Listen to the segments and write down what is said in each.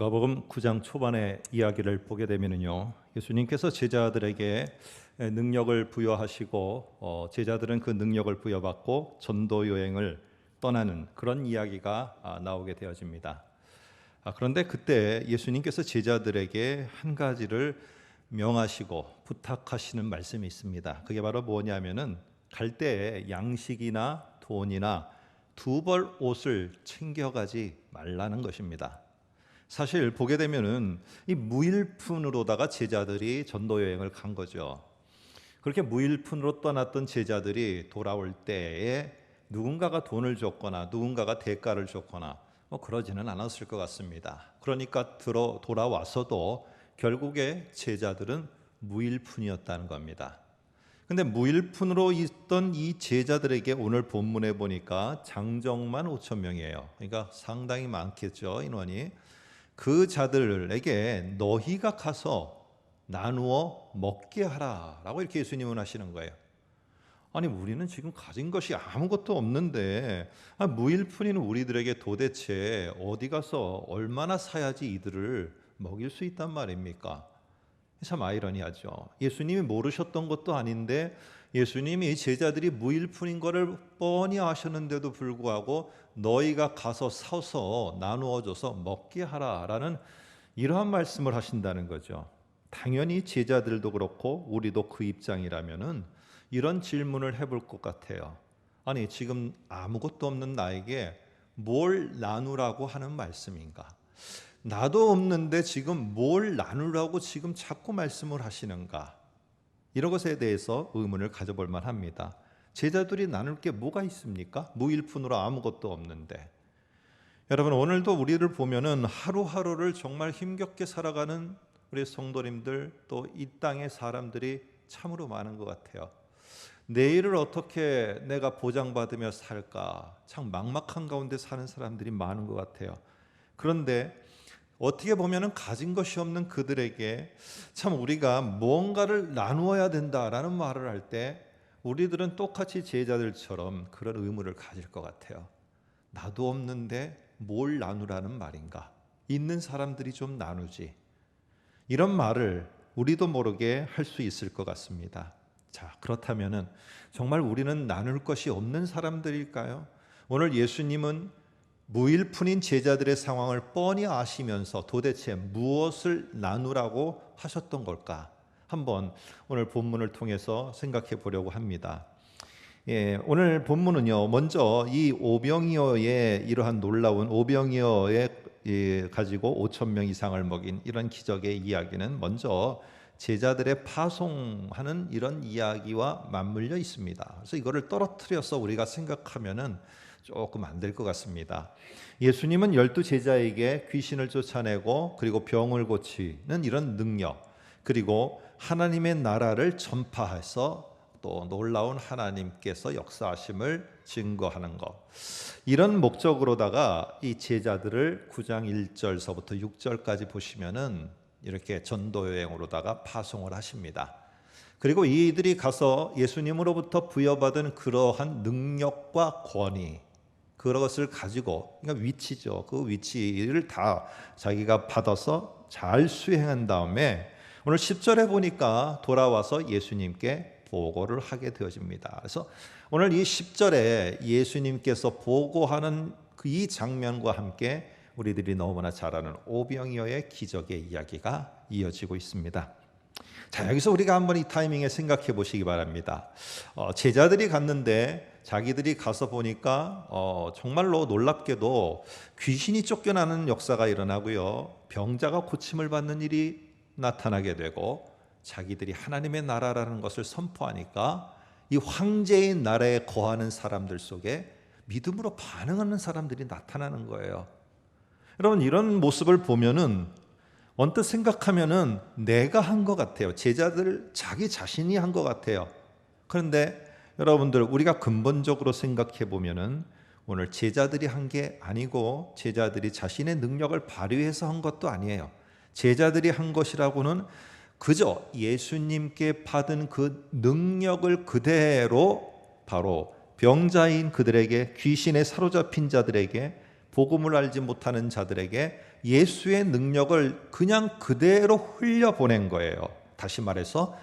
누가복음 9장 초반의 이야기를 보게 되면요, 예수님께서 제자들에게 능력을 부여하시고 제자들은 그 능력을 부여받고 전도 여행을 떠나는 그런 이야기가 나오게 되어집니다. 그런데 그때 예수님께서 제자들에게 한 가지를 명하시고 부탁하시는 말씀이 있습니다. 그게 바로 뭐냐면은 갈 때에 양식이나 돈이나 두 벌 옷을 챙겨가지 말라는 것입니다. 사실 보게 되면은 이 무일푼으로다가 제자들이 전도 여행을 간 거죠. 그렇게 무일푼으로 떠났던 제자들이 돌아올 때에 누군가가 돈을 줬거나 누군가가 대가를 줬거나 그러지는 않았을 것 같습니다. 그러니까 돌아와서도 결국에 제자들은 무일푼이었다는 겁니다. 근데 무일푼으로 있던 이 제자들에게 오늘 본문에 보니까 장정만 5천 명이에요. 그러니까 상당히 많겠죠, 인원이. 그 자들에게 너희가 가서 나누어 먹게 하라라고 이렇게 예수님은 하시는 거예요. 아니, 우리는 지금 가진 것이 아무것도 없는데 무일푼인 우리들에게 도대체 어디 가서 얼마나 사야지 이들을 먹일 수 있단 말입니까? 참 아이러니하죠. 예수님이 모르셨던 것도 아닌데 예수님이 제자들이 무일푼인 것을 뻔히 아셨는데도 불구하고 너희가 가서 사서 나누어줘서 먹게 하라라는 이러한 말씀을 하신다는 거죠. 당연히 제자들도 그렇고 우리도 그 입장이라면은 이런 질문을 해볼 것 같아요. 아니, 지금 아무것도 없는 나에게 뭘 나누라고 하는 말씀인가? 나도 없는데 지금 뭘 나누라고 지금 자꾸 말씀을 하시는가? 이런 것에 대해서 의문을 가져볼 만합니다. 제자들이 나눌 게 뭐가 있습니까? 무일푼으로 아무것도 없는데. 여러분, 오늘도 우리를 보면은 하루하루를 정말 힘겹게 살아가는 우리 성도님들, 또 이 땅의 사람들이 참으로 많은 것 같아요. 내일을 어떻게 내가 보장받으며 살까? 참 막막한 가운데 사는 사람들이 많은 것 같아요. 그런데 어떻게 보면은 가진 것이 없는 그들에게 참 우리가 무언가를 나누어야 된다라는 말을 할 때 우리들은 똑같이 제자들처럼 그런 의무를 가질 것 같아요. 나도 없는데 뭘 나누라는 말인가? 있는 사람들이 좀 나누지. 이런 말을 우리도 모르게 할 수 있을 것 같습니다. 자, 그렇다면은 정말 우리는 나눌 것이 없는 사람들일까요? 오늘 예수님은 무일푼인 제자들의 상황을 뻔히 아시면서 도대체 무엇을 나누라고 하셨던 걸까? 한번 오늘 본문을 통해서 생각해 보려고 합니다. 오늘 본문은요, 먼저 이 오병이어의 이러한 놀라운 오병이어에 가지고 5천 명 이상을 먹인 이런 기적의 이야기는 먼저 제자들의 파송하는 이런 이야기와 맞물려 있습니다. 그래서 이거를 떨어뜨려서 우리가 생각하면은 조금 안 될 것 같습니다. 예수님은 12 제자에게 귀신을 쫓아내고 그리고 병을 고치는 이런 능력, 그리고 하나님의 나라를 전파해서 또 놀라운 하나님께서 역사하심을 증거하는 것, 이런 목적으로다가 이 제자들을 9장 1절서부터 6절까지 보시면은 이렇게 전도 여행으로다가 파송을 하십니다. 그리고 이들이 가서 예수님으로부터 부여받은 그러한 능력과 권위, 그것을 가지고, 그러니까 위치죠. 그 위치를 다 자기가 받아서 잘 수행한 다음에 오늘 10절에 보니까 돌아와서 예수님께 보고를 하게 되어집니다. 그래서 오늘 이 10절에 예수님께서 보고하는 이 장면과 함께 우리들이 너무나 잘 아는 오병이어의 기적의 이야기가 이어지고 있습니다. 자, 여기서 우리가 한번 이 타이밍에 생각해 보시기 바랍니다. 제자들이 갔는데 자기들이 가서 보니까 정말로 놀랍게도 귀신이 쫓겨나는 역사가 일어나고요, 병자가 고침을 받는 일이 나타나게 되고, 자기들이 하나님의 나라라는 것을 선포하니까 이 황제의 나라에 거하는 사람들 속에 믿음으로 반응하는 사람들이 나타나는 거예요. 여러분, 이런 모습을 보면은 언뜻 생각하면은 내가 한 것 같아요. 제자들 자기 자신이 한 것 같아요. 그런데 여러분들, 우리가 근본적으로 생각해 보면은 오늘 제자들이 한 게 아니고 제자들이 자신의 능력을 발휘해서 한 것도 아니에요. 제자들이 한 것이라고는 그저 예수님께 받은 그 능력을 그대로 바로 병자인 그들에게, 귀신에 사로잡힌 자들에게, 복음을 알지 못하는 자들에게 예수의 능력을 그냥 그대로 흘려보낸 거예요. 다시 말해서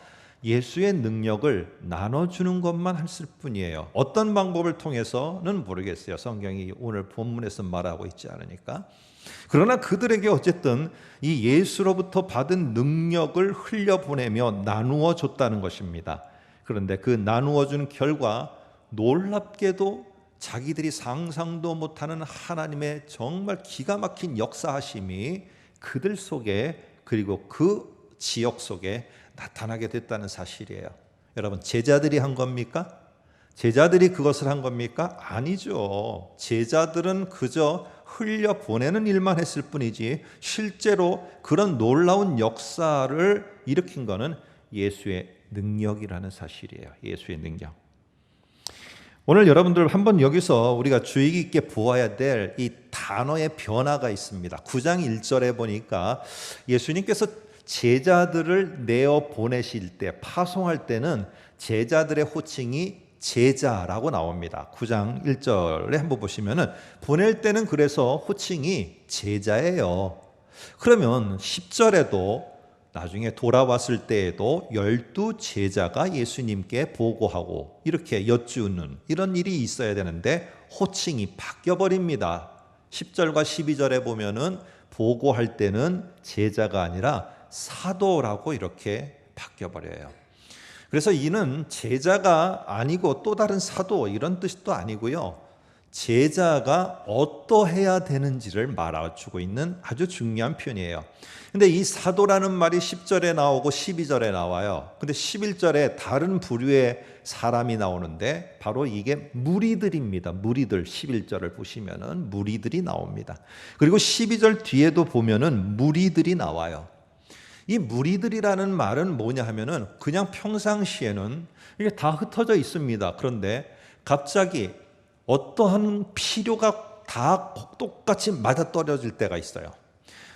예수의 능력을 나눠주는 것만 했을 뿐이에요. 어떤 방법을 통해서는 모르겠어요. 성경이 오늘 본문에서 말하고 있지 않으니까. 그러나 그들에게 어쨌든 이 예수로부터 받은 능력을 흘려보내며 나누어 줬다는 것입니다. 그런데 그 나누어 준 결과 놀랍게도 자기들이 상상도 못하는 하나님의 정말 기가 막힌 역사하심이 그들 속에 그리고 그 지역 속에 나타나게 됐다는 사실이에요. 여러분, 제자들이 한 겁니까? 제자들이 그것을 한 겁니까? 아니죠. 제자들은 그저 흘려보내는 일만 했을 뿐이지 실제로 그런 놀라운 역사를 일으킨 것은 예수의 능력이라는 사실이에요. 예수의 능력. 오늘 여러분들 한번 여기서 우리가 주의 깊게 보아야 될 이 단어의 변화가 있습니다. 9장 1절에 보니까 예수님께서 제자들을 내어 보내실 때, 파송할 때는 제자들의 호칭이 제자라고 나옵니다. 9장 1절에 한번 보시면은 보낼 때는 그래서 호칭이 제자예요. 그러면 10절에도 나중에 돌아왔을 때에도 12 제자가 예수님께 보고하고 이렇게 여쭈는 이런 일이 있어야 되는데 호칭이 바뀌어 버립니다. 10절과 12절에 보면은 보고할 때는 제자가 아니라 사도라고 이렇게 바뀌어 버려요. 그래서 이는 제자가 아니고 또 다른 사도 이런 뜻도 아니고요. 제자가 어떠해야 되는지를 말해주고 있는 아주 중요한 표현이에요. 근데 이 사도라는 말이 10절에 나오고 12절에 나와요. 근데 11절에 다른 부류의 사람이 나오는데 바로 이게 무리들입니다. 무리들 11절을 보시면은 무리들이 나옵니다. 그리고 12절 뒤에도 보면은 무리들이 나와요. 이 무리들이라는 말은 뭐냐 하면은 그냥 평상시에는 이게 다 흩어져 있습니다. 그런데 갑자기 어떠한 필요가 다 똑같이 맞아떨어질 때가 있어요.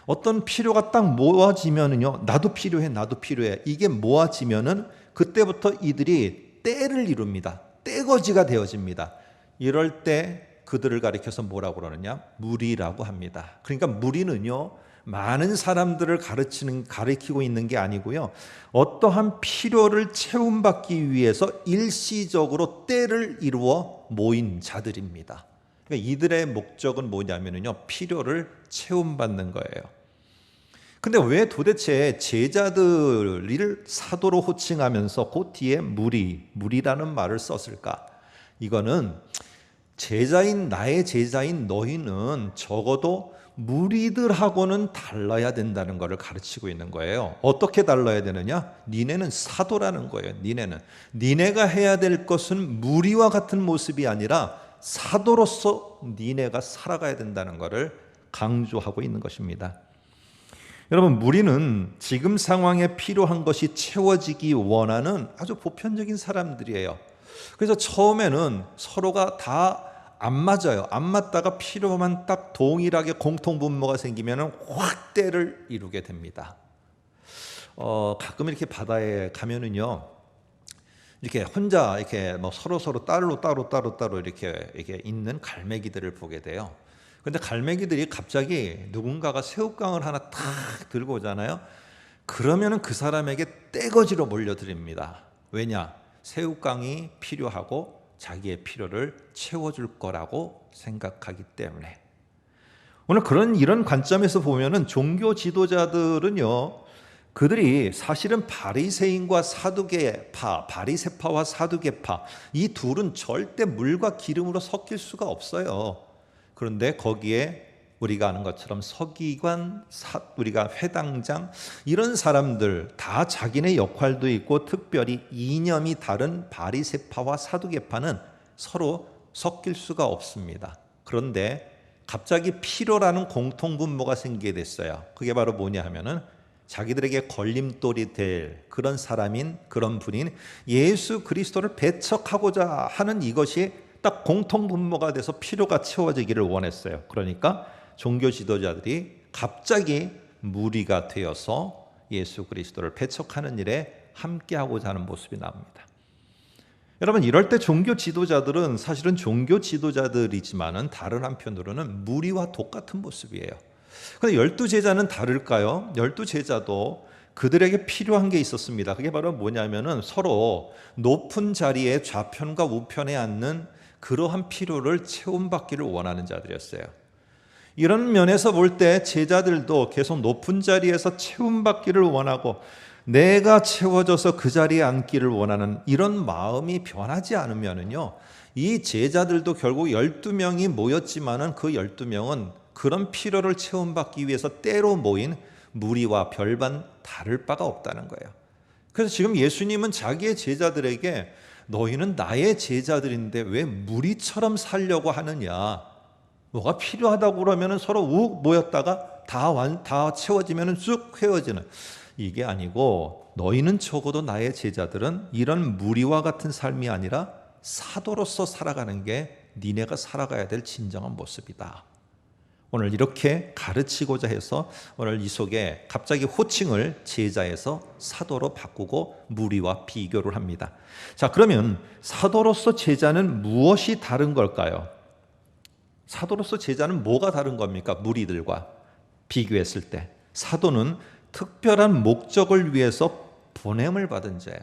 어떤 필요가 딱 모아지면은요, 나도 필요해, 나도 필요해. 이게 모아지면은 그때부터 이들이 때를 이룹니다. 때거지가 되어집니다. 이럴 때 그들을 가리켜서 뭐라고 그러느냐? 무리라고 합니다. 그러니까 무리는요, 많은 사람들을 가리키고 있는 게 아니고요. 어떠한 필요를 채움받기 위해서 일시적으로 때를 이루어 모인 자들입니다. 그러니까 이들의 목적은 뭐냐면요. 필요를 채움받는 거예요. 근데 왜 도대체 제자들을 사도로 호칭하면서 그 뒤에 무리라는 말을 썼을까? 이거는 나의 제자인 너희는 적어도 무리들하고는 달라야 된다는 것을 가르치고 있는 거예요. 어떻게 달라야 되느냐? 니네는 사도라는 거예요. 니네가 해야 될 것은 무리와 같은 모습이 아니라 사도로서 니네가 살아가야 된다는 것을 강조하고 있는 것입니다. 여러분, 무리는 지금 상황에 필요한 것이 채워지기 원하는 아주 보편적인 사람들이에요. 그래서 처음에는 서로가 다 안 맞아요. 안 맞다가 필요만 딱 동일하게 공통분모가 생기면 확 때를 이루게 됩니다. 가끔 이렇게 바다에 가면은요, 이렇게 혼자 이렇게 뭐 서로 따로 이렇게 있는 갈매기들을 보게 돼요. 근데 갈매기들이 갑자기 누군가가 새우깡을 하나 탁 들고 오잖아요. 그러면은 그 사람에게 떼거지로 몰려들입니다. 왜냐? 새우깡이 필요하고 자기의 필요를 채워줄 거라고 생각하기 때문에. 오늘 이런 관점에서 보면은 종교 지도자들은요, 그들이 사실은 바리새인과 사두개파, 바리새파와 사두개파 이 둘은 절대 물과 기름으로 섞일 수가 없어요. 그런데 거기에 우리가 아는 것처럼 서기관, 우리가 회당장 이런 사람들 다 자기네 역할도 있고 특별히 이념이 다른 바리새파와 사두개파는 서로 섞일 수가 없습니다. 그런데 갑자기 필요라는 공통분모가 생기게 됐어요. 그게 바로 뭐냐 하면은 자기들에게 걸림돌이 될 그런 사람인 그런 분인 예수 그리스도를 배척하고자 하는 이것이 딱 공통분모가 돼서 필요가 채워지기를 원했어요. 그러니까 종교 지도자들이 갑자기 무리가 되어서 예수 그리스도를 배척하는 일에 함께하고자 하는 모습이 나옵니다. 여러분, 이럴 때 종교 지도자들은 사실은 종교 지도자들이지만은 다른 한편으로는 무리와 똑같은 모습이에요. 그런데 12제자는 다를까요? 12제자도 그들에게 필요한 게 있었습니다. 그게 바로 뭐냐면은 서로 높은 자리에 좌편과 우편에 앉는 그러한 필요를 채움받기를 원하는 자들이었어요. 이런 면에서 볼 때 제자들도 계속 높은 자리에서 채움받기를 원하고 내가 채워져서 그 자리에 앉기를 원하는 이런 마음이 변하지 않으면은요, 이 제자들도 결국 12명이 모였지만은 그 12명은 그런 필요를 채움받기 위해서 때로 모인 무리와 별반 다를 바가 없다는 거예요. 그래서 지금 예수님은 자기의 제자들에게 너희는 나의 제자들인데 왜 무리처럼 살려고 하느냐? 뭐가 필요하다고 그러면 서로 욱 모였다가 다 채워지면 쑥 헤어지는 이게 아니고, 너희는 적어도 나의 제자들은 이런 무리와 같은 삶이 아니라 사도로서 살아가는 게 니네가 살아가야 될 진정한 모습이다. 오늘 이렇게 가르치고자 해서 오늘 이 속에 갑자기 호칭을 제자에서 사도로 바꾸고 무리와 비교를 합니다. 자, 그러면 사도로서 제자는 무엇이 다른 걸까요? 사도로서 제자는 뭐가 다른 겁니까? 무리들과 비교했을 때 사도는 특별한 목적을 위해서 보냄을 받은 자예요.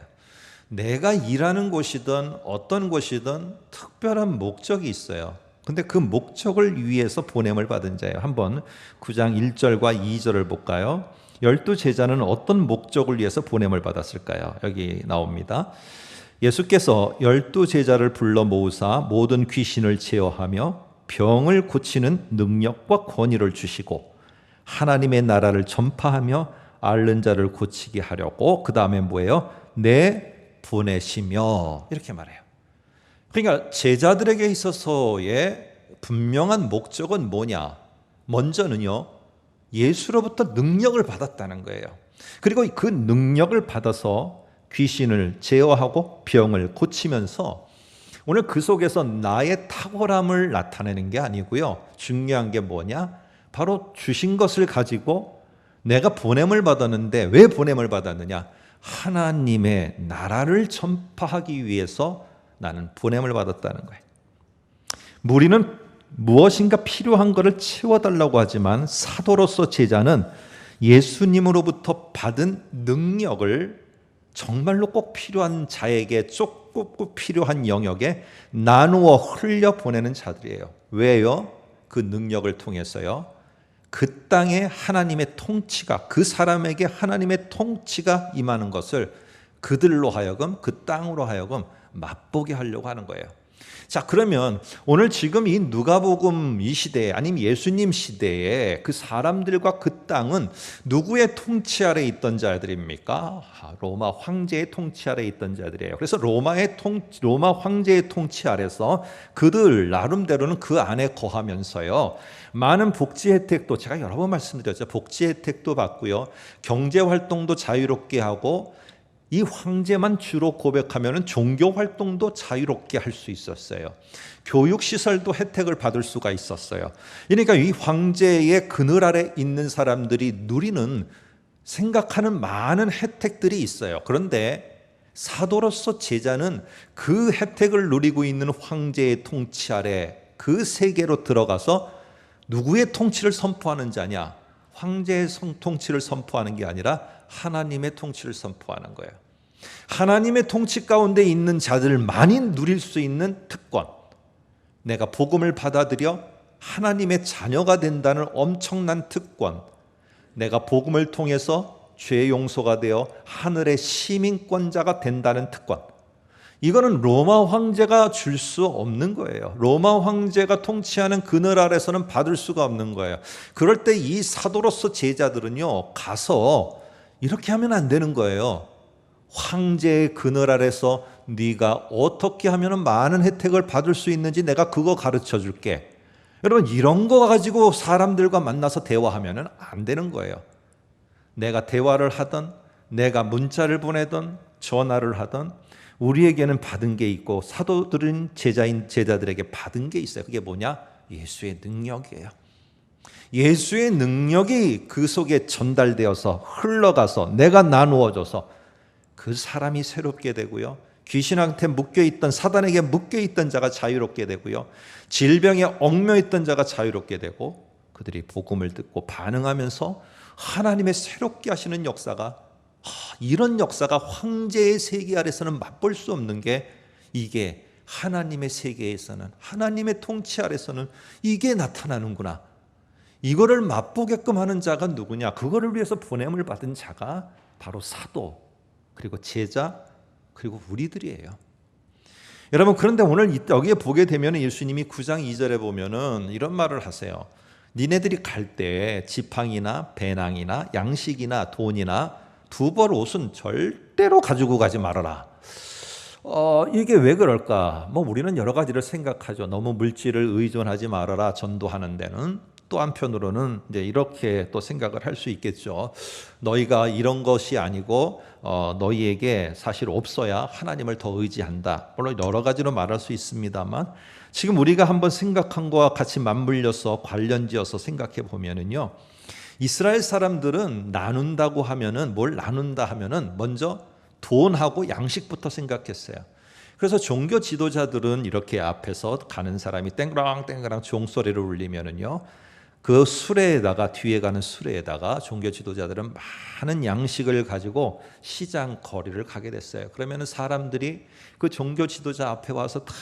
내가 일하는 곳이든 어떤 곳이든 특별한 목적이 있어요. 근데 그 목적을 위해서 보냄을 받은 자예요. 한번 9장 1절과 2절을 볼까요? 12제자는 어떤 목적을 위해서 보냄을 받았을까요? 여기 나옵니다. 예수께서 12제자를 불러 모으사 모든 귀신을 제어하며 병을 고치는 능력과 권위를 주시고 하나님의 나라를 전파하며 앓는 자를 고치게 하려고, 그 다음에 뭐예요? 보내시며, 이렇게 말해요. 그러니까 제자들에게 있어서의 분명한 목적은 뭐냐? 먼저는요, 예수로부터 능력을 받았다는 거예요. 그리고 그 능력을 받아서 귀신을 제어하고 병을 고치면서 오늘 그 속에서 나의 탁월함을 나타내는 게 아니고요, 중요한 게 뭐냐? 바로 주신 것을 가지고 내가 보냄을 받았는데 왜 보냄을 받았느냐? 하나님의 나라를 전파하기 위해서 나는 보냄을 받았다는 거예요. 무리는 무엇인가 필요한 것을 채워달라고 하지만 사도로서 제자는 예수님으로부터 받은 능력을 정말로 꼭 필요한 자에게, 꼭 필요한 영역에 나누어 흘려 보내는 자들이에요. 왜요? 그 능력을 통해서요, 그 땅에 하나님의 통치가, 그 사람에게 하나님의 통치가 임하는 것을 그들로 하여금, 그 땅으로 하여금 맛보게 하려고 하는 거예요. 자, 그러면 오늘 지금 이 누가복음 이 시대에, 아니면 예수님 시대에 그 사람들과 그 땅은 누구의 통치 아래 있던 자들입니까? 로마 황제의 통치 아래 있던 자들이에요. 그래서 로마 황제의 통치 아래서 그들 나름대로는 그 안에 거하면서요, 많은 복지 혜택도, 제가 여러 번 말씀드렸죠. 복지 혜택도 받고요, 경제 활동도 자유롭게 하고, 이 황제만 주로 고백하면 종교 활동도 자유롭게 할 수 있었어요. 교육 시설도 혜택을 받을 수가 있었어요. 그러니까 이 황제의 그늘 아래 있는 사람들이 누리는, 생각하는 많은 혜택들이 있어요. 그런데 사도로서 제자는 그 혜택을 누리고 있는 황제의 통치 아래 그 세계로 들어가서 누구의 통치를 선포하는 자냐? 황제의 통치를 선포하는 게 아니라 하나님의 통치를 선포하는 거예요. 하나님의 통치 가운데 있는 자들만이 누릴 수 있는 특권, 내가 복음을 받아들여 하나님의 자녀가 된다는 엄청난 특권, 내가 복음을 통해서 죄 용서가 되어 하늘의 시민권자가 된다는 특권, 이거는 로마 황제가 줄 수 없는 거예요. 로마 황제가 통치하는 그늘 아래서는 받을 수가 없는 거예요. 그럴 때 이 사도로서 제자들은요, 가서 이렇게 하면 안 되는 거예요. 황제의 그늘 아래서 네가 어떻게 하면 많은 혜택을 받을 수 있는지 내가 그거 가르쳐 줄게. 여러분, 이런 거 가지고 사람들과 만나서 대화하면 안 되는 거예요. 내가 대화를 하든 내가 문자를 보내든 전화를 하든 우리에게는 받은 게 있고 사도들은 제자들에게 받은 게 있어요. 그게 뭐냐? 예수의 능력이에요. 예수의 능력이 그 속에 전달되어서 흘러가서 내가 나누어져서 그 사람이 새롭게 되고요, 귀신한테 묶여있던, 사단에게 묶여있던 자가 자유롭게 되고요, 질병에 얽매였던 자가 자유롭게 되고, 그들이 복음을 듣고 반응하면서 하나님의 새롭게 하시는 역사가, 이런 역사가 황제의 세계 아래서는 맛볼 수 없는 게, 이게 하나님의 세계에서는, 하나님의 통치 아래서는 이게 나타나는구나. 이거를 맛보게끔 하는 자가 누구냐? 그거를 위해서 보냄을 받은 자가 바로 사도, 그리고 제자, 그리고 우리들이에요. 여러분, 그런데 오늘 여기에 보게 되면 예수님이 9장 2절에 보면은 이런 말을 하세요. 니네들이 갈 때 지팡이나 배낭이나 양식이나 돈이나 두 벌 옷은 절대로 가지고 가지 말아라. 이게 왜 그럴까? 우리는 여러 가지를 생각하죠. 너무 물질을 의존하지 말아라, 전도하는 데는. 또 한편으로는 이제 이렇게 또 생각을 할 수 있겠죠. 너희가 이런 것이 아니고 너희에게 사실 없어야 하나님을 더 의지한다. 물론 여러 가지로 말할 수 있습니다만, 지금 우리가 한번 생각한 것과 같이 맞물려서 관련지어서 생각해 보면은요, 이스라엘 사람들은 나눈다고 하면은, 뭘 나눈다 하면은 먼저 돈하고 양식부터 생각했어요. 그래서 종교 지도자들은 이렇게 앞에서 가는 사람이 땡그랑땡그랑 종소리를 울리면은요, 그 수레에다가, 뒤에 가는 수레에다가 종교 지도자들은 많은 양식을 가지고 시장 거리를 가게 됐어요. 그러면 사람들이 그 종교 지도자 앞에 와서 다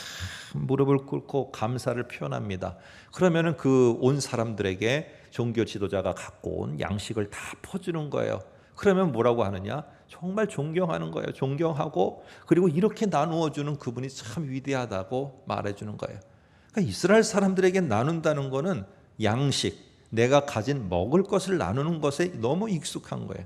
무릎을 꿇고 감사를 표현합니다. 그러면 그 온 사람들에게 종교 지도자가 갖고 온 양식을 다 퍼주는 거예요. 그러면 뭐라고 하느냐? 정말 존경하는 거예요. 존경하고, 그리고 이렇게 나누어 주는 그분이 참 위대하다고 말해주는 거예요. 그러니까 이스라엘 사람들에게 나눈다는 거는 양식, 내가 가진 먹을 것을 나누는 것에 너무 익숙한 거예요.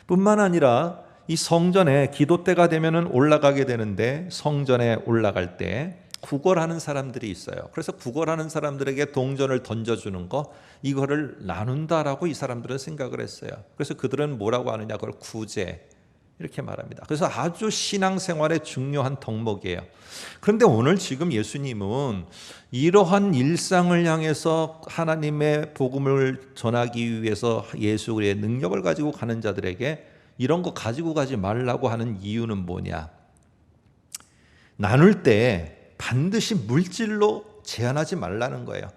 뿐만 아니라 이 성전에 기도 때가 되면은 올라가게 되는데, 성전에 올라갈 때 구걸하는 사람들이 있어요. 그래서 구걸하는 사람들에게 동전을 던져주는 거, 이거를 나눈다라고 이 사람들은 생각을 했어요. 그래서 그들은 뭐라고 하느냐? 그걸 구제, 이렇게 말합니다. 그래서 아주 신앙생활의 중요한 덕목이에요. 그런데 오늘 지금 예수님은 이러한 일상을 향해서 하나님의 복음을 전하기 위해서 예수의 능력을 가지고 가는 자들에게 이런 거 가지고 가지 말라고 하는 이유는 뭐냐? 나눌 때 반드시 물질로 제한하지 말라는 거예요.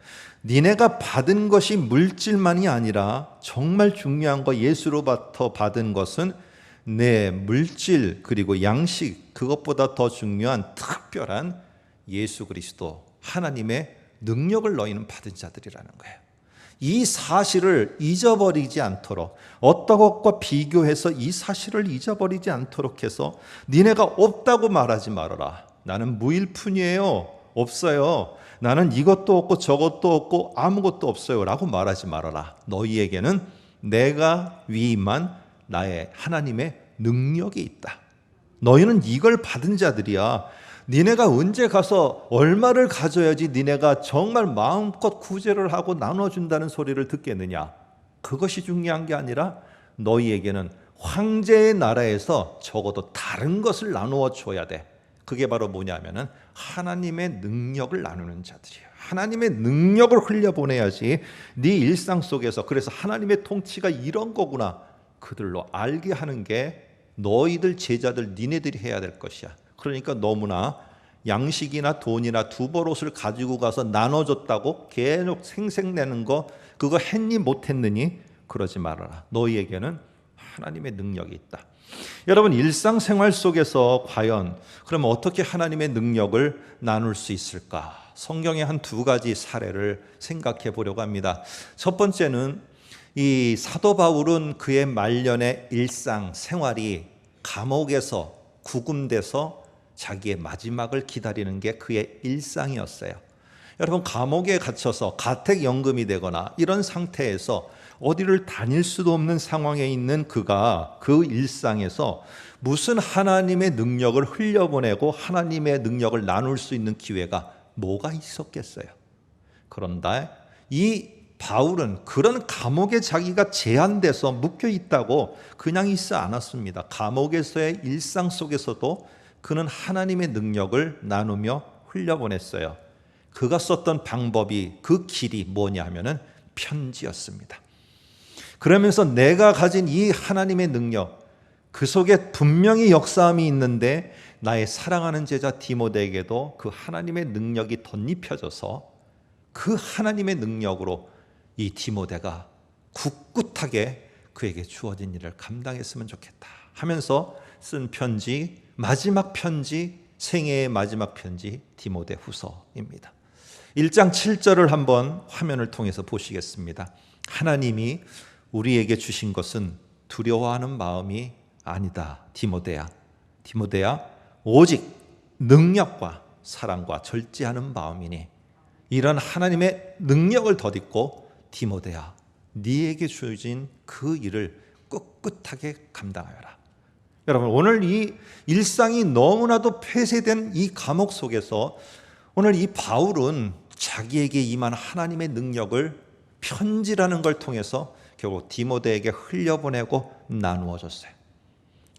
니네가 받은 것이 물질만이 아니라 정말 중요한 거, 예수로부터 받은 것은 내 물질, 그리고 양식, 그것보다 더 중요한 특별한 예수 그리스도, 하나님의 능력을 너희는 받은 자들이라는 거예요. 이 사실을 잊어버리지 않도록, 어떤 것과 비교해서 이 사실을 잊어버리지 않도록 해서, 니네가 없다고 말하지 말아라. 나는 무일푼이에요. 없어요. 나는 이것도 없고 저것도 없고 아무것도 없어요 라고 말하지 말아라. 너희에게는 내가 위임한 나의 하나님의 능력이 있다. 너희는 이걸 받은 자들이야. 니네가 언제 가서 얼마를 가져야지 니네가 정말 마음껏 구제를 하고 나눠준다는 소리를 듣겠느냐? 그것이 중요한 게 아니라 너희에게는 황제의 나라에서 적어도 다른 것을 나누어 줘야 돼. 그게 바로 뭐냐면은 하나님의 능력을 나누는 자들이에요. 하나님의 능력을 흘려보내야지 네 일상 속에서, 그래서 하나님의 통치가 이런 거구나, 그들로 알게 하는 게 너희들 제자들, 니네들이 해야 될 것이야. 그러니까 너무나 양식이나 돈이나 두 벌 옷을 가지고 가서 나눠줬다고 계속 생색내는 거, 그거 했니 못했느니 그러지 말아라. 너희에게는 하나님의 능력이 있다. 여러분, 일상생활 속에서 과연 그럼 어떻게 하나님의 능력을 나눌 수 있을까? 성경의 한 두 가지 사례를 생각해 보려고 합니다. 첫 번째는 이 사도 바울은 그의 말년의 일상 생활이 감옥에서 구금돼서 자기의 마지막을 기다리는 게 그의 일상이었어요. 여러분, 감옥에 갇혀서 가택연금이 되거나 이런 상태에서 어디를 다닐 수도 없는 상황에 있는 그가 그 일상에서 무슨 하나님의 능력을 흘려보내고 하나님의 능력을 나눌 수 있는 기회가 뭐가 있었겠어요? 그런데 이 바울은 그런 감옥에 자기가 제한돼서 묶여 있다고 그냥 있지 않았습니다. 감옥에서의 일상 속에서도 그는 하나님의 능력을 나누며 흘려보냈어요. 그가 썼던 방법이, 그 길이 뭐냐 하면은 편지였습니다. 그러면서 내가 가진 이 하나님의 능력, 그 속에 분명히 역사함이 있는데 나의 사랑하는 제자 디모데에게도 그 하나님의 능력이 덧입혀져서 그 하나님의 능력으로 이 디모데가 굳굳하게 그에게 주어진 일을 감당했으면 좋겠다 하면서 쓴 편지, 마지막 편지, 생애의 마지막 편지 디모데 후서입니다. 1장 7절을 한번 화면을 통해서 보시겠습니다. 하나님이 우리에게 주신 것은 두려워하는 마음이 아니다. 디모데야, 오직 능력과 사랑과 절제하는 마음이니 이런 하나님의 능력을 덧입고 디모데야, 네게 주어진 그 일을 꿋꿋하게 감당하여라. 여러분, 오늘 이 일상이 너무나도 폐쇄된 이 감옥 속에서 오늘 이 바울은 자기에게 임한 하나님의 능력을 편지라는 걸 통해서 결국 디모데에게 흘려보내고 나누어 줬어요.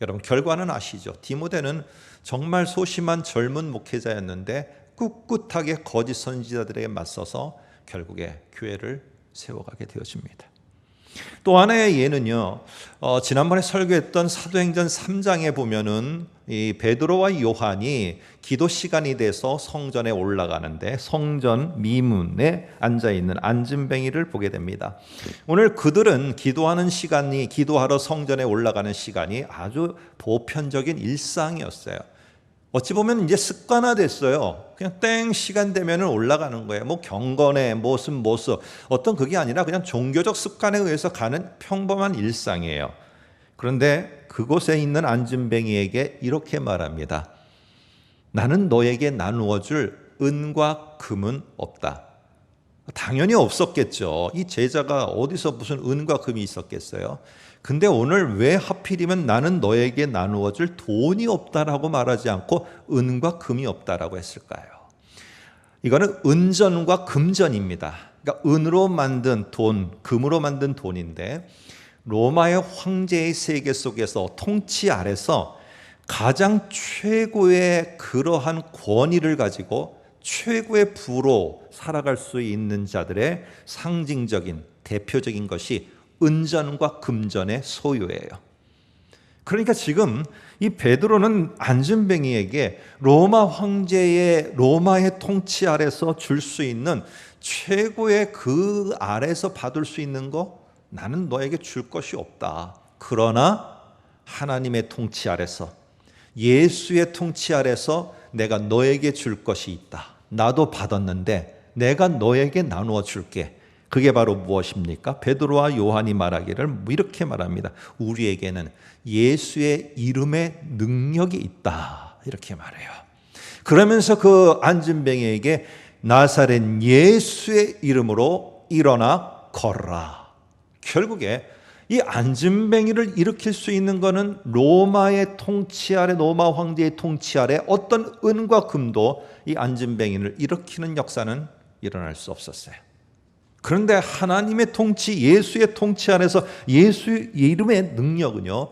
여러분, 결과는 아시죠? 디모데는 정말 소심한 젊은 목회자였는데 꿋꿋하게 거짓 선지자들에게 맞서서 결국에 교회를 세워가게 되어집니다. 또 하나의 예는요, 지난번에 설교했던 사도행전 3장에 보면은 이 베드로와 요한이 기도 시간이 돼서 성전에 올라가는데 성전 미문에 앉아 있는 안진뱅이를 보게 됩니다. 오늘 그들은 기도하러 성전에 올라가는 시간이 아주 보편적인 일상이었어요. 어찌 보면 이제 습관화됐어요. 그냥 땡 시간 되면 올라가는 거예요. 뭐 경건의 모습 어떤 그게 아니라 그냥 종교적 습관에 의해서 가는 평범한 일상이에요. 그런데 그곳에 있는 안진뱅이에게 이렇게 말합니다. 나는 너에게 나누어 줄 은과 금은 없다. 당연히 없었겠죠. 이 제자가 어디서 무슨 은과 금이 있었겠어요. 근데 오늘 왜 하필이면 나는 너에게 나누어 줄 돈이 없다라고 말하지 않고 은과 금이 없다라고 했을까요? 이거는 은전과 금전입니다. 그러니까 은으로 만든 돈, 금으로 만든 돈인데 로마의 황제의 세계 속에서 통치 아래서 가장 최고의 그러한 권위를 가지고 최고의 부로 살아갈 수 있는 자들의 상징적인 대표적인 것이 은전과 금전의 소유예요. 그러니까 지금 이 베드로는 안진뱅이에게 로마 황제의 로마의 통치 아래서 줄 수 있는 최고의 그 아래서 받을 수 있는 거 나는 너에게 줄 것이 없다. 그러나 하나님의 통치 아래서 예수의 통치 아래서 내가 너에게 줄 것이 있다. 나도 받았는데 내가 너에게 나누어 줄게. 그게 바로 무엇입니까? 베드로와 요한이 말하기를 이렇게 말합니다. 우리에게는 예수의 이름의 능력이 있다. 이렇게 말해요. 그러면서 그 안진뱅이에게 나사렛 예수의 이름으로 일어나 걸어라. 결국에 이 안진뱅이를 일으킬 수 있는 것은 로마의 통치 아래, 로마 황제의 통치 아래 어떤 은과 금도 이 안진뱅이를 일으키는 역사는 일어날 수 없었어요. 그런데 하나님의 통치, 예수의 통치 안에서 예수의 이름의 능력은요,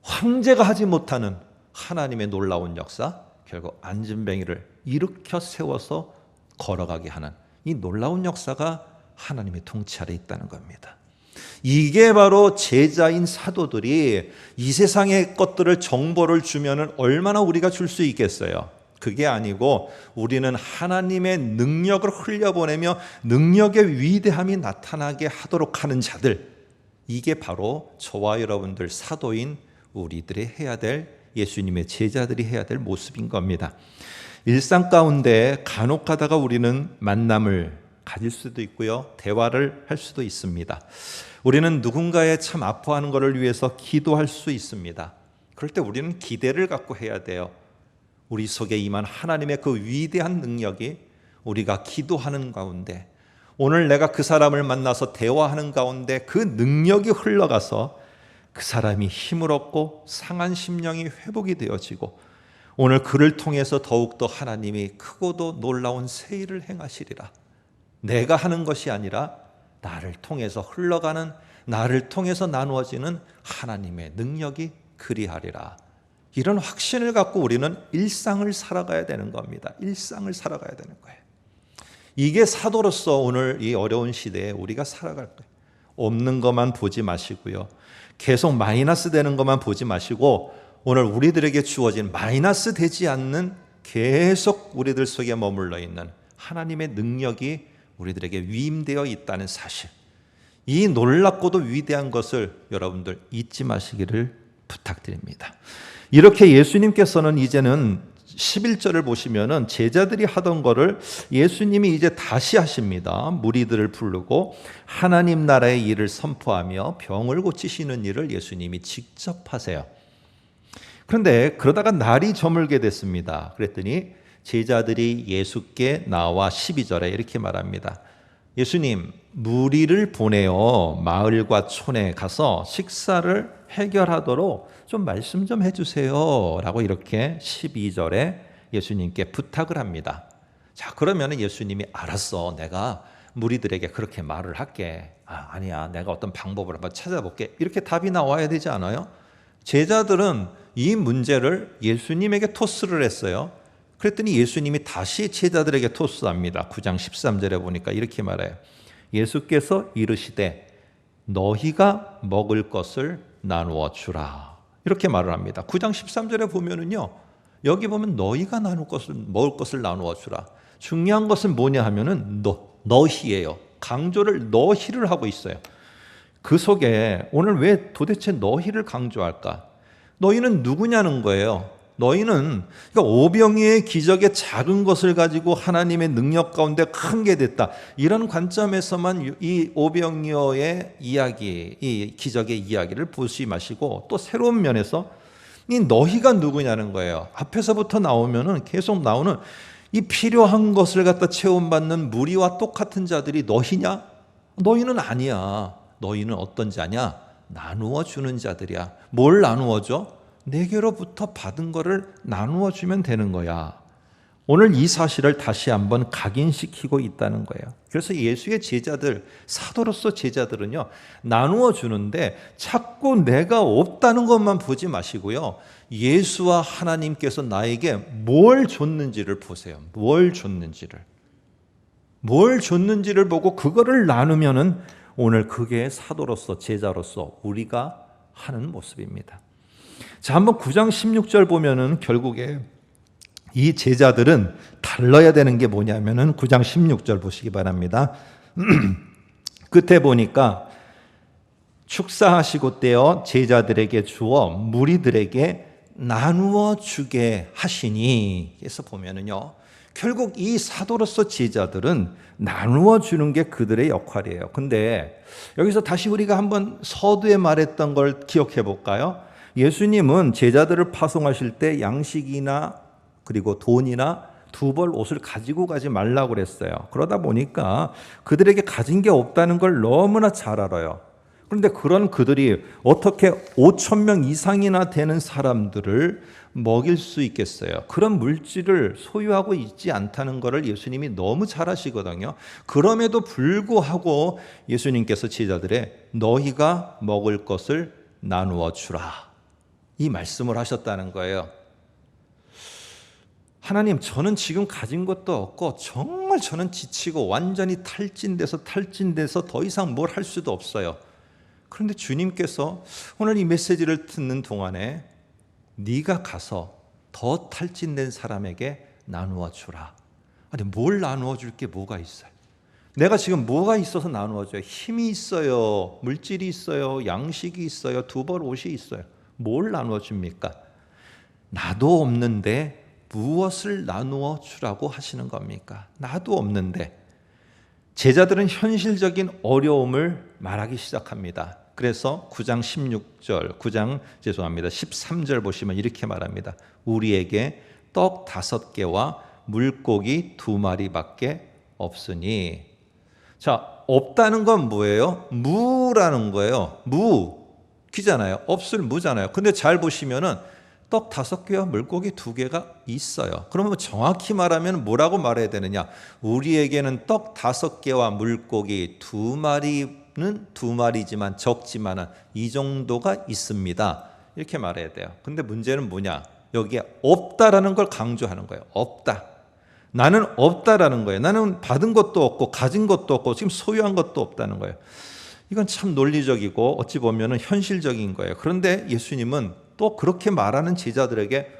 황제가 하지 못하는 하나님의 놀라운 역사, 결국 안진뱅이를 일으켜 세워서 걸어가게 하는 이 놀라운 역사가 하나님의 통치 아래 있다는 겁니다. 이게 바로 제자인 사도들이 이 세상의 것들을 정보를 주면은 얼마나 우리가 줄 수 있겠어요? 그게 아니고 우리는 하나님의 능력을 흘려보내며 능력의 위대함이 나타나게 하도록 하는 자들, 이게 바로 저와 여러분들 사도인 우리들이 해야 될, 예수님의 제자들이 해야 될 모습인 겁니다. 일상 가운데 간혹 가다가 우리는 만남을 가질 수도 있고요, 대화를 할 수도 있습니다. 우리는 누군가의 참 아파하는 것을 위해서 기도할 수 있습니다. 그럴 때 우리는 기대를 갖고 해야 돼요. 우리 속에 임한 하나님의 그 위대한 능력이 우리가 기도하는 가운데, 오늘 내가 그 사람을 만나서 대화하는 가운데 그 능력이 흘러가서 그 사람이 힘을 얻고 상한 심령이 회복이 되어지고, 오늘 그를 통해서 더욱더 하나님이 크고도 놀라운 새 일을 행하시리라. 내가 하는 것이 아니라 나를 통해서 흘러가는, 나를 통해서 나누어지는 하나님의 능력이 그리하리라. 이런 확신을 갖고 우리는 일상을 살아가야 되는 겁니다. 일상을 살아가야 되는 거예요. 이게 사도로서 오늘 이 어려운 시대에 우리가 살아갈 거예요. 없는 것만 보지 마시고요, 계속 마이너스 되는 것만 보지 마시고, 오늘 우리들에게 주어진 마이너스 되지 않는, 계속 우리들 속에 머물러 있는 하나님의 능력이 우리들에게 위임되어 있다는 사실, 이 놀랍고도 위대한 것을 여러분들 잊지 마시기를 부탁드립니다. 이렇게 예수님께서는 이제는 11절을 보시면은 제자들이 하던 거를 예수님이 이제 다시 하십니다. 무리들을 부르고 하나님 나라의 일을 선포하며 병을 고치시는 일을 예수님이 직접 하세요. 그런데 그러다가 날이 저물게 됐습니다. 그랬더니 제자들이 예수께 나와 12절에 이렇게 말합니다. 예수님, 무리를 보내어 마을과 촌에 가서 식사를 해결하도록 좀 말씀 좀 해주세요 라고 이렇게 12절에 예수님께 부탁을 합니다. 자, 그러면 예수님이 알았어, 내가 무리들에게 그렇게 말을 할게. 아니야, 내가 어떤 방법을 한번 찾아볼게. 이렇게 답이 나와야 되지 않아요? 제자들은 이 문제를 예수님에게 토스를 했어요. 그랬더니 예수님이 다시 제자들에게 토스합니다. 9장 13절에 보니까 이렇게 말해요. 예수께서 이르시되 너희가 먹을 것을 나누어 주라. 이렇게 말을 합니다. 9장 13절에 보면은요. 여기 보면 너희가 먹을 것을 나누어 주라. 중요한 것은 뭐냐 하면은 너희예요. 강조를 너희를 하고 있어요. 그 속에 오늘 왜 도대체 너희를 강조할까? 너희는 누구냐는 거예요. 너희는 그러니까 오병이어의 기적의 작은 것을 가지고 하나님의 능력 가운데 큰 게 됐다. 이런 관점에서만 이 오병이어의 이야기, 이 기적의 이야기를 보지 마시고 또 새로운 면에서 이 너희가 누구냐는 거예요. 앞에서부터 나오면은 계속 나오는 이 필요한 것을 갖다 체험받는 무리와 똑같은 자들이 너희냐? 너희는 아니야. 너희는 어떤 자냐? 나누어 주는 자들이야. 뭘 나누어 줘? 내게로부터 받은 거를 나누어 주면 되는 거야. 오늘 이 사실을 다시 한번 각인시키고 있다는 거예요. 그래서 예수의 제자들, 사도로서 제자들은요, 나누어 주는데 자꾸 내가 없다는 것만 보지 마시고요. 예수와 하나님께서 나에게 뭘 줬는지를 보세요. 뭘 줬는지를 보고 그거를 나누면은 오늘 그게 사도로서 제자로서 우리가 하는 모습입니다. 자, 한번 9장 16절 보면은 결국에 이 제자들은 달라야 되는 게 뭐냐면은 9장 16절 보시기 바랍니다. 끝에 보니까 축사하시고 떼어 제자들에게 주어 무리들에게 나누어 주게 하시니. 그래서 보면은요, 결국 이 사도로서 제자들은 나누어 주는 게 그들의 역할이에요. 근데 여기서 다시 우리가 한번 서두에 말했던 걸 기억해 볼까요? 예수님은 제자들을 파송하실 때 양식이나 그리고 돈이나 두 벌 옷을 가지고 가지 말라고 그랬어요. 그러다 보니까 그들에게 가진 게 없다는 걸 너무나 잘 알아요. 그런데 그런 그들이 어떻게 5,000명 이상이나 되는 사람들을 먹일 수 있겠어요? 그런 물질을 소유하고 있지 않다는 것을 예수님이 너무 잘 아시거든요. 그럼에도 불구하고 예수님께서 제자들의 너희가 먹을 것을 나누어 주라, 이 말씀을 하셨다는 거예요. 하나님, 저는 지금 가진 것도 없고 정말 저는 지치고 완전히 탈진돼서 더 이상 뭘 할 수도 없어요. 그런데 주님께서 오늘 이 메시지를 듣는 동안에 네가 가서 더 탈진된 사람에게 나누어 주라. 아니, 뭘 나누어 줄 게 뭐가 있어요? 내가 지금 뭐가 있어서 나누어 줘요? 힘이 있어요. 물질이 있어요. 양식이 있어요. 두 벌 옷이 있어요. 뭘 나누어 줍니까? 나도 없는데 무엇을 나누어 주라고 하시는 겁니까? 나도 없는데. 제자들은 현실적인 어려움을 말하기 시작합니다. 그래서 13절 보시면 이렇게 말합니다. 우리에게 떡 5개와 물고기 2마리밖에 없으니. 자, 없다는 건 뭐예요? 무라는 거예요. 귀잖아요. 없을 무잖아요. 근데 잘 보시면은 떡 5개와 물고기 2개가 있어요. 그러면 정확히 말하면 뭐라고 말해야 되느냐? 우리에게는 떡 5개와 물고기 2마리는 2마리지만 적지만은 이 정도가 있습니다. 이렇게 말해야 돼요. 근데 문제는 뭐냐? 여기에 없다라는 걸 강조하는 거예요. 없다. 나는 없다라는 거예요. 나는 받은 것도 없고 가진 것도 없고 지금 소유한 것도 없다는 거예요. 이건 참 논리적이고 어찌 보면 현실적인 거예요. 그런데 예수님은 또 그렇게 말하는 제자들에게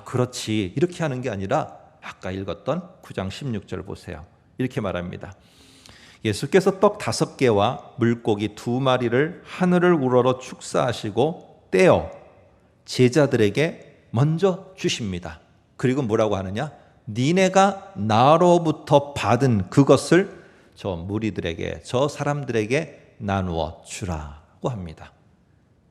그렇지, 이렇게 하는 게 아니라 아까 읽었던 9장 16절 보세요. 이렇게 말합니다. 예수께서 떡 5개와 물고기 2마리를 하늘을 우러러 축사하시고 떼어 제자들에게 먼저 주십니다. 그리고 뭐라고 하느냐? 니네가 나로부터 받은 그것을 저 무리들에게, 저 사람들에게 나누어 주라고 합니다.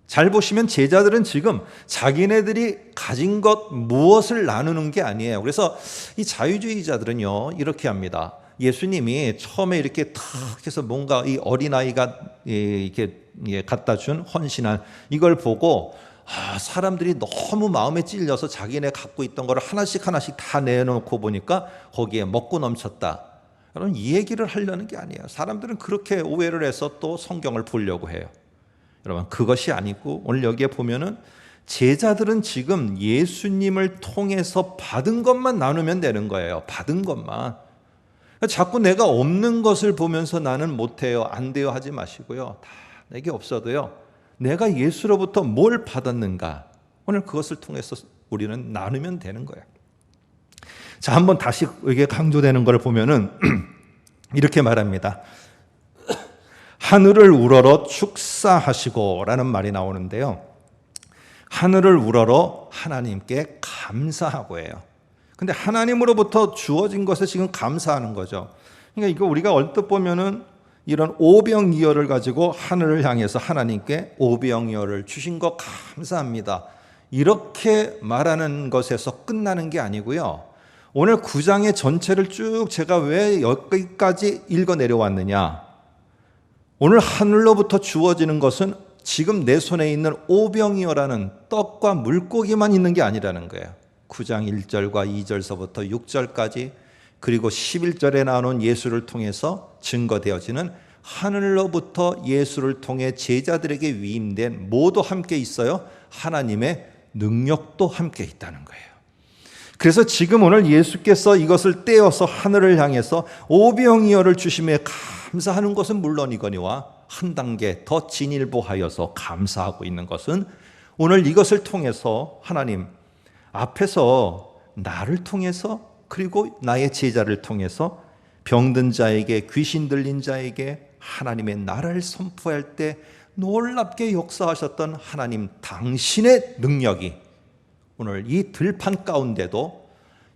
잘 보시면 제자들은 지금 자기네들이 가진 것 무엇을 나누는 게 아니에요. 그래서 이 자유주의자들은요 이렇게 합니다. 예수님이 처음에 이렇게 탁 해서 뭔가 이 어린아이가 이렇게 갖다 준 헌신한 이걸 보고 사람들이 너무 마음에 찔려서 자기네 갖고 있던 걸 하나씩 다 내놓고 보니까 거기에 먹고 넘쳤다. 여러분 이 얘기를 하려는 게 아니에요. 사람들은 그렇게 오해를 해서 또 성경을 보려고 해요. 여러분 그것이 아니고 오늘 여기에 보면은 제자들은 지금 예수님을 통해서 받은 것만 나누면 되는 거예요. 받은 것만. 자꾸 내가 없는 것을 보면서 나는 못해요, 안 돼요 하지 마시고요. 다 내게 없어도요. 내가 예수로부터 뭘 받았는가 오늘 그것을 통해서 우리는 나누면 되는 거예요. 자, 한번 다시 이게 강조되는 걸 보면은 이렇게 말합니다. 하늘을 우러러 축사하시고 라는 말이 나오는데요. 하늘을 우러러 하나님께 감사하고예요. 근데 하나님으로부터 주어진 것에 지금 감사하는 거죠. 그러니까 이거 우리가 얼뜻 보면은 이런 오병이어를 가지고 하늘을 향해서 하나님께 오병이어를 주신 거 감사합니다. 이렇게 말하는 것에서 끝나는 게 아니고요. 오늘 9장의 전체를 쭉 제가 왜 여기까지 읽어 내려왔느냐. 오늘 하늘로부터 주어지는 것은 지금 내 손에 있는 오병이어라는 떡과 물고기만 있는 게 아니라는 거예요. 9장 1절과 2절서부터 6절까지 그리고 11절에 나오는 예수를 통해서 증거되어지는 하늘로부터 예수를 통해 제자들에게 위임된 모두 함께 있어요. 하나님의 능력도 함께 있다는 거예요. 그래서 지금 오늘 예수께서 이것을 떼어서 하늘을 향해서 오병이어를 주심에 감사하는 것은 물론이거니와 한 단계 더 진일보하여서 감사하고 있는 것은 오늘 이것을 통해서 하나님 앞에서 나를 통해서 그리고 나의 제자를 통해서 병든 자에게 귀신 들린 자에게 하나님의 나라를 선포할 때 놀랍게 역사하셨던 하나님 당신의 능력이 오늘 이 들판 가운데도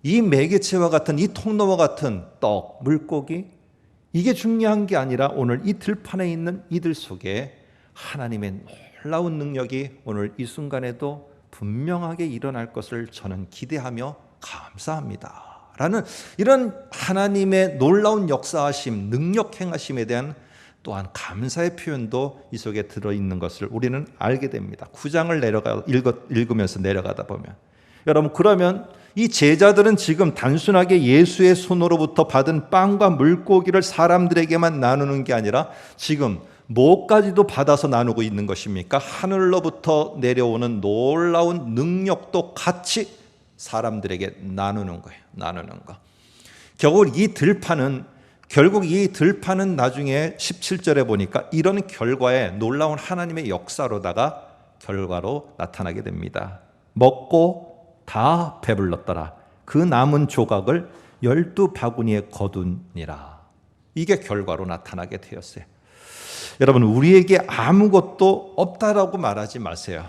이 매개체와 같은 이 통로와 같은 떡, 물고기 이게 중요한 게 아니라 오늘 이 들판에 있는 이들 속에 하나님의 놀라운 능력이 오늘 이 순간에도 분명하게 일어날 것을 저는 기대하며 감사합니다. 라는 이런 하나님의 놀라운 역사하심, 능력 행하심에 대한 또한 감사의 표현도 이 속에 들어있는 것을 우리는 알게 됩니다. 9장을 읽으면서 내려가다 보면. 여러분 그러면 이 제자들은 지금 단순하게 예수의 손으로부터 받은 빵과 물고기를 사람들에게만 나누는 게 아니라 지금 뭐까지도 받아서 나누고 있는 것입니까? 하늘로부터 내려오는 놀라운 능력도 같이 사람들에게 나누는 거예요. 나누는 거. 결국 이 들판은 나중에 17절에 보니까 이런 결과에 놀라운 하나님의 역사로다가 결과로 나타나게 됩니다. 먹고 다 배불렀더라. 그 남은 조각을 12바구니에 거두니라. 이게 결과로 나타나게 되었어요. 여러분 우리에게 아무것도 없다라고 말하지 마세요.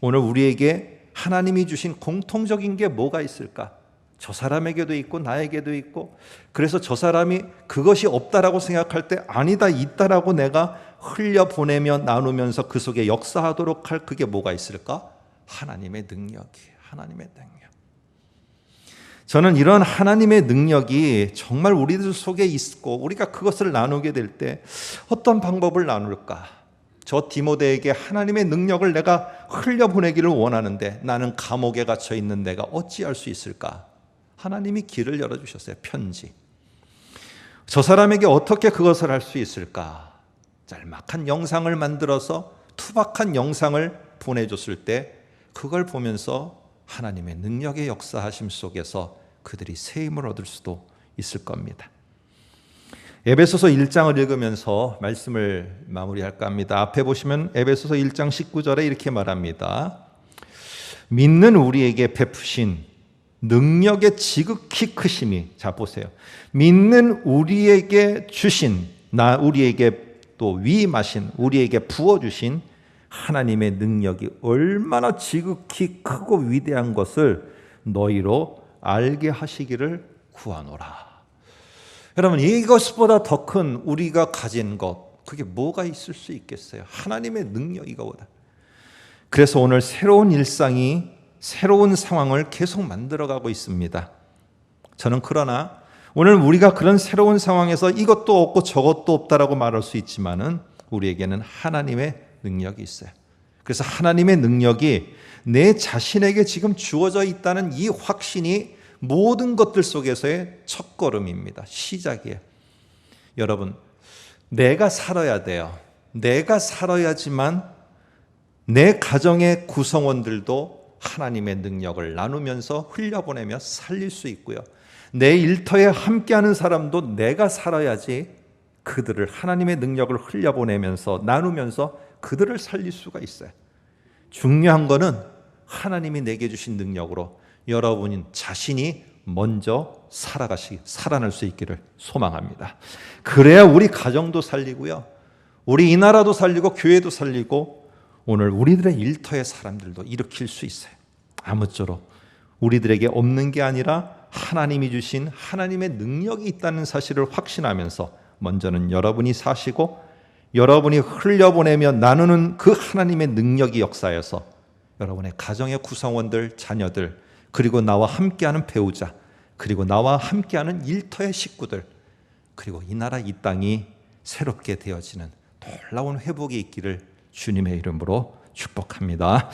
오늘 우리에게 하나님이 주신 공통적인 게 뭐가 있을까? 저 사람에게도 있고 나에게도 있고 그래서 저 사람이 그것이 없다라고 생각할 때 아니다 있다라고 내가 흘려보내며 나누면서 그 속에 역사하도록 할 그게 뭐가 있을까? 하나님의 능력이에요. 하나님의 능력. 저는 이런 하나님의 능력이 정말 우리들 속에 있고 우리가 그것을 나누게 될 때 어떤 방법을 나눌까? 저 디모데에게 하나님의 능력을 내가 흘려보내기를 원하는데 나는 감옥에 갇혀 있는 내가 어찌할 수 있을까? 하나님이 길을 열어주셨어요. 편지. 저 사람에게 어떻게 그것을 할 수 있을까? 짤막한 영상을 만들어서 투박한 영상을 보내줬을 때 그걸 보면서 하나님의 능력의 역사하심 속에서 그들이 새 힘을 얻을 수도 있을 겁니다. 에베소서 1장을 읽으면서 말씀을 마무리할까 합니다. 앞에 보시면 에베소서 1장 19절에 이렇게 말합니다. 믿는 우리에게 베푸신 능력의 지극히 크심이, 자 보세요. 믿는 우리에게 주신 우리에게 또 위임하신, 우리에게 부어주신 하나님의 능력이 얼마나 지극히 크고 위대한 것을 너희로 알게 하시기를 구하노라. 여러분, 이것보다 더 큰 우리가 가진 것, 그게 뭐가 있을 수 있겠어요? 하나님의 능력이거든. 그래서 오늘 새로운 일상이, 새로운 상황을 계속 만들어가고 있습니다. 저는 그러나 오늘 우리가 그런 새로운 상황에서 이것도 없고 저것도 없다라고 말할 수 있지만은 우리에게는 하나님의 능력이 있어요. 그래서 하나님의 능력이 내 자신에게 지금 주어져 있다는 이 확신이 모든 것들 속에서의 첫걸음입니다. 시작이에요. 여러분, 내가 살아야 돼요. 내가 살아야지만 내 가정의 구성원들도 하나님의 능력을 나누면서 흘려보내며 살릴 수 있고요. 내 일터에 함께하는 사람도 내가 살아야지 그들을 하나님의 능력을 흘려보내면서 나누면서 그들을 살릴 수가 있어요. 중요한 거는 하나님이 내게 주신 능력으로 여러분 자신이 먼저 살아날 수 있기를 소망합니다. 그래야 우리 가정도 살리고요. 우리 이 나라도 살리고 교회도 살리고 오늘 우리들의 일터의 사람들도 일으킬 수 있어요. 아무쪼록 우리들에게 없는 게 아니라 하나님이 주신 하나님의 능력이 있다는 사실을 확신하면서 먼저는 여러분이 사시고 여러분이 흘려보내며 나누는 그 하나님의 능력이 역사여서 여러분의 가정의 구성원들, 자녀들, 그리고 나와 함께하는 배우자, 그리고 나와 함께하는 일터의 식구들, 그리고 이 나라 이 땅이 새롭게 되어지는 놀라운 회복이 있기를 주님의 이름으로 축복합니다.